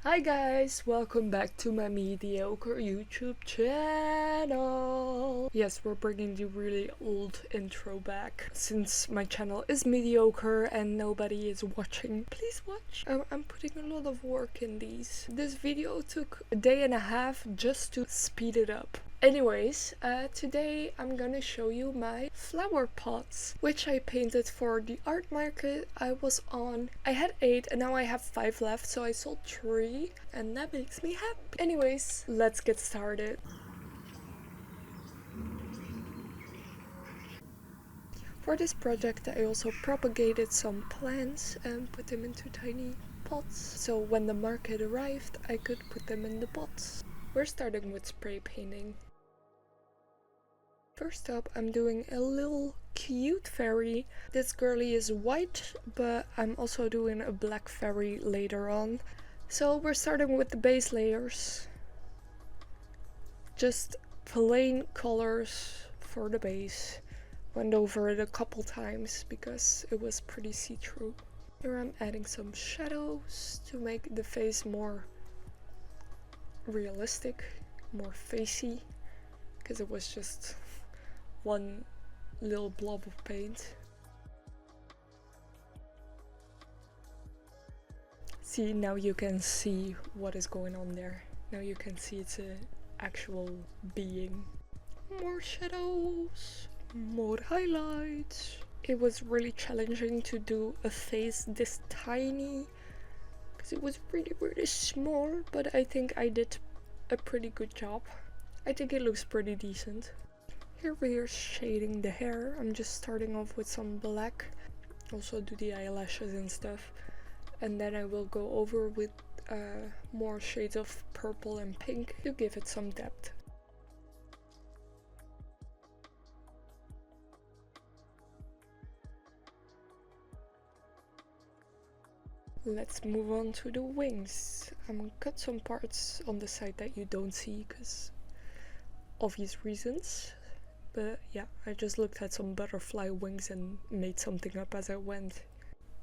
Hi guys, welcome back to my mediocre YouTube channel. Yes, we're bringing the really old intro back. Since my channel is mediocre and nobody is watching, please watch. I'm putting a lot of work in these. This video took a day and a half just to speed it up. Anyways, today I'm gonna show you my flower pots, which I painted for the art market I was on. I had 8 and now I have 5 left, so I sold 3 and that makes me happy. Anyways, let's get started. For this project I also propagated some plants and put them into tiny pots, so when the market arrived I could put them in the pots. We're starting with spray painting. First up, I'm doing a little cute fairy. This girly is white, but I'm also doing a black fairy later on. So we're starting with the base layers. Just plain colors for the base. Went over it a couple times because it was pretty see-through. Here I'm adding some shadows to make the face more realistic, more facey, because it was just one little blob of paint. See, now you can see what is going on there. Now you can see it's an actual being. More shadows, more highlights. It was really challenging to do a face this tiny because it was really small, but I think I did a pretty good job. I think it looks pretty decent. Here we are shading the hair. I'm just starting off with some black, also do the eyelashes and stuff, and then I will go over with more shades of purple and pink to give it some depth. Let's move on to the wings. I'm gonna cut some parts on the side that you don't see because obvious reasons. But yeah, I just looked at some butterfly wings and made something up as I went.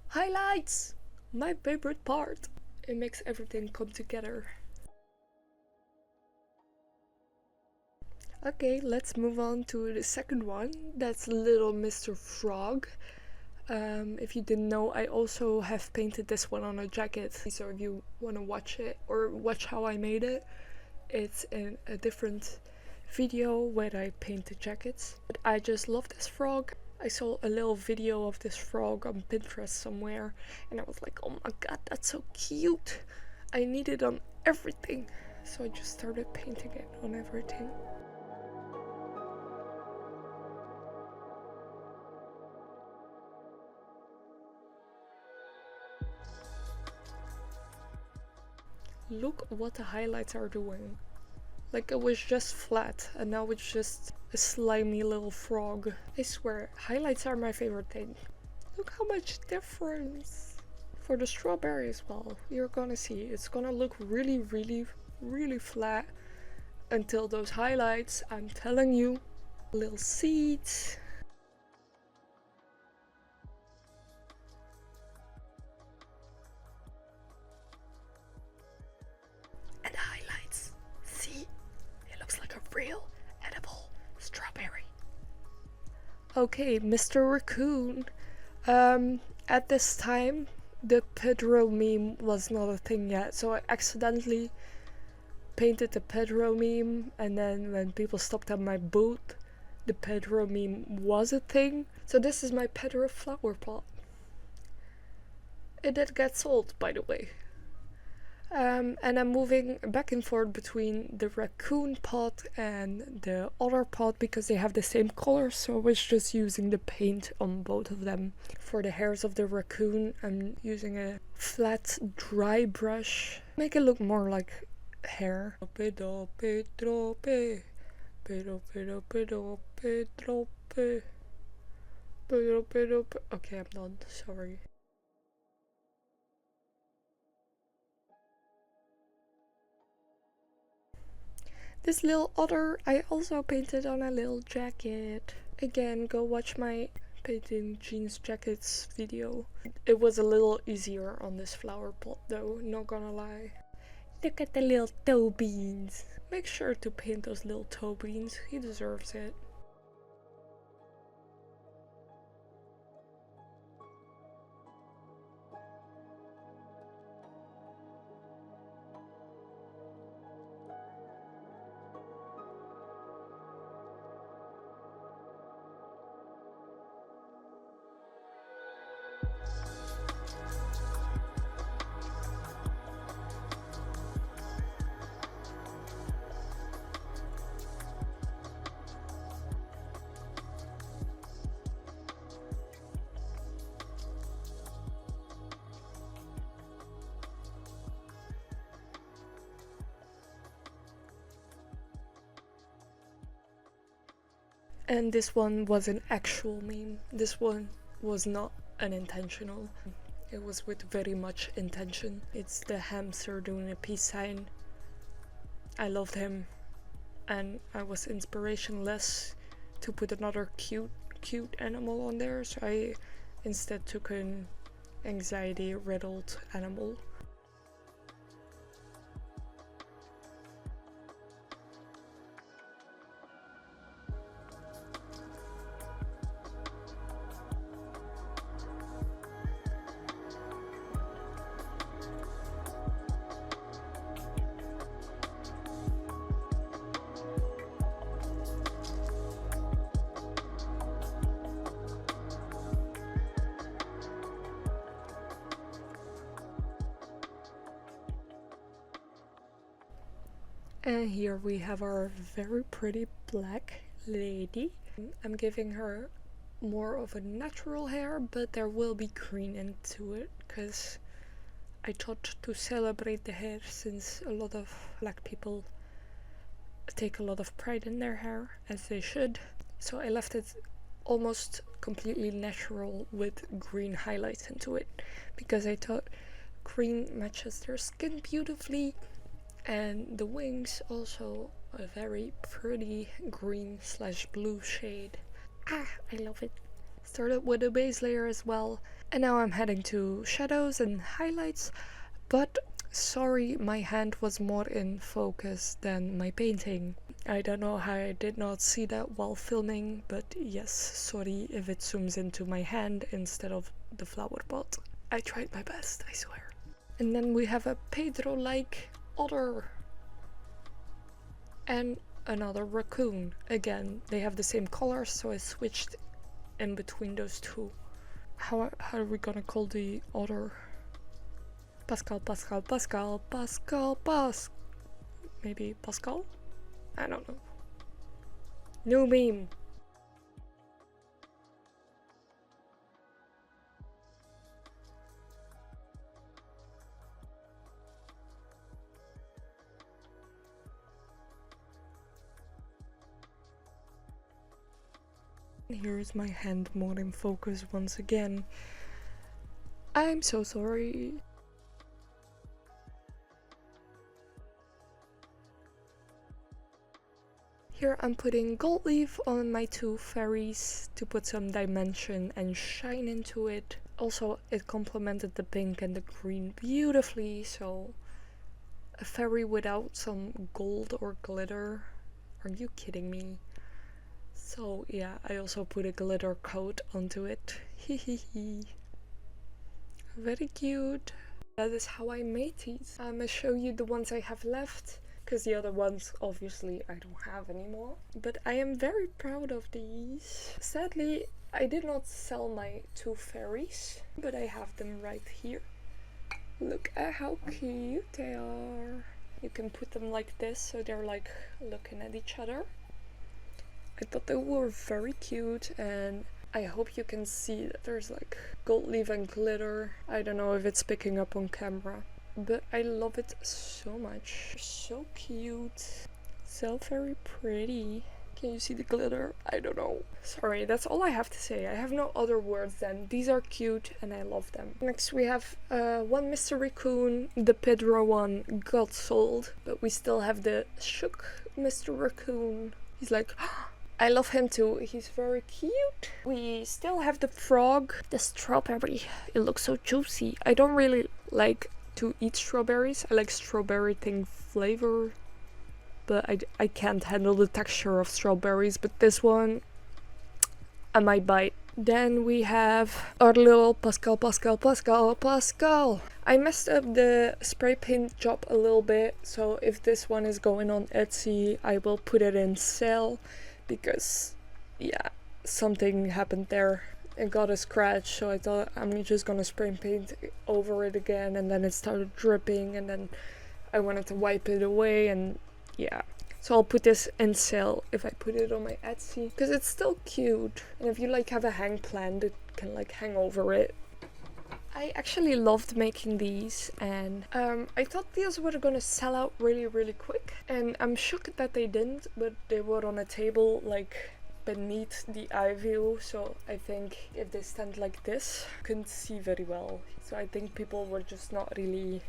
Highlights! My favorite part! It makes everything come together. Okay, let's move on to the second one. That's little Mr. Frog. If you didn't know, I also have painted this one on a jacket. So if you want to watch it or watch how I made it, it's in a different video where I paint the jackets. But I just love this frog. I saw a little video of this frog on Pinterest somewhere and I was like, oh my god, that's so cute. I need it on everything. So I just started painting it on everything. Look what the highlights are doing. Like it was just flat and now it's just a slimy little frog. I swear, highlights are my favorite thing. Look how much difference. For the strawberry as well, you're gonna see it's gonna look really flat until those highlights, I'm telling you. Little seeds. And the highlights. See? Like a real edible strawberry. Okay, Mr. Raccoon. At this time, the Pedro meme was not a thing yet, so I accidentally painted the Pedro meme, and then when people stopped at my booth, the Pedro meme was a thing. So this is my Pedro flower pot. It did get sold, by the way. And I'm moving back and forth between the raccoon pot and the other pot because they have the same color, so I was just using the paint on both of them. For the hairs of the raccoon, I'm using a flat dry brush. Make it look more like hair. Okay, I'm done, sorry. This little otter I also painted on a little jacket. Again, go watch my painting jeans jackets video. It was a little easier on this flower pot though, not gonna lie. Look at the little toe beans. Make sure to paint those little toe beans. He deserves it. And this one was an actual meme. This one was not unintentional. It was with very much intention. It's the hamster doing a peace sign. I loved him, and I was inspirationless to put another cute animal on there, so I instead took an anxiety-riddled animal. And here we have our very pretty black lady. I'm giving her more of a natural hair, but there will be green into it because I thought to celebrate the hair, since a lot of black people take a lot of pride in their hair, as they should. So I left it almost completely natural with green highlights into it because I thought green matches their skin beautifully. And the wings also a very pretty green/blue shade. I love it. Started with a base layer as well, and now I'm heading to shadows and highlights, but sorry, my hand was more in focus than my painting. I don't know how I did not see that while filming, but yes, sorry if it zooms into my hand instead of the flower pot. I tried my best, I swear. And then we have a Pedro-like otter and another raccoon. Again, they have the same colors, so I switched in between those two. How are we gonna call the otter? Pascal. Maybe Pascal? I don't know. New meme. Here is my hand more in focus once again. I'm so sorry. Here I'm putting gold leaf on my two fairies to put some dimension and shine into it. Also, it complemented the pink and the green beautifully, so a fairy without some gold or glitter? Are you kidding me? So yeah, I also put a glitter coat onto it. Hehehe. Very cute. That is how I made these. I'm gonna show you the ones I have left, because the other ones obviously I don't have anymore. But I am very proud of these. Sadly, I did not sell my two fairies, but I have them right here. Look at how cute they are. You can put them like this, so they're like looking at each other. I thought they were very cute, and I hope you can see that there's like gold leaf and glitter. I don't know if it's picking up on camera, but I love it so much. So cute. So very pretty. Can you see the glitter? I don't know. Sorry, that's all I have to say. I have no other words than these are cute and I love them. Next we have one Mr. Raccoon. The Pedro one got sold, but we still have the Shook Mr. Raccoon. He's like, I love him too. He's very cute. We still have the frog, the strawberry. It looks so juicy. I don't really like to eat strawberries. I like strawberry thing flavor, but I can't handle the texture of strawberries, but this one I might bite. Then we have our little Pascal. I messed up the spray paint job a little bit, so if this one is going on Etsy, I will put it in sale because, yeah, something happened there. It got a scratch, so I thought I'm just gonna spray paint over it again, and then it started dripping, and then I wanted to wipe it away, and yeah. So I'll put this in sale if I put it on my Etsy, because it's still cute, and if you like have a hang plant, it can like hang over it. I actually loved making these, and I thought these were gonna sell out really quick, and I'm shocked that they didn't, but they were on a table like beneath the eye view, so I think if they stand like this, you couldn't see very well, so I think people were just not really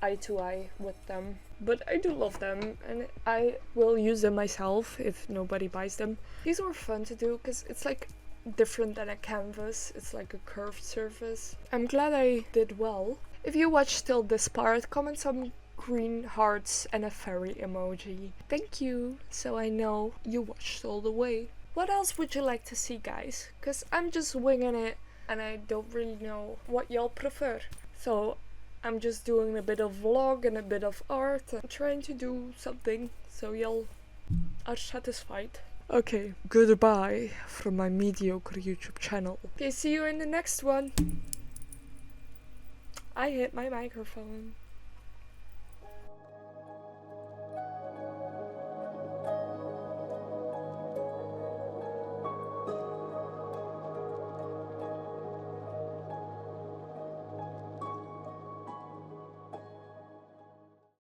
eye to eye with them. But I do love them, and I will use them myself if nobody buys them. These were fun to do because it's like different than a canvas, it's like a curved surface. I'm glad I did well. If you watched till this part, comment some green hearts and a fairy emoji. Thank you, so I know you watched all the way. What else would you like to see, guys? Because I'm just winging it and I don't really know what y'all prefer. So I'm just doing a bit of vlog and a bit of art and trying to do something so y'all are satisfied. Okay, goodbye from my mediocre YouTube channel. Okay, see you in the next one. I hit my microphone.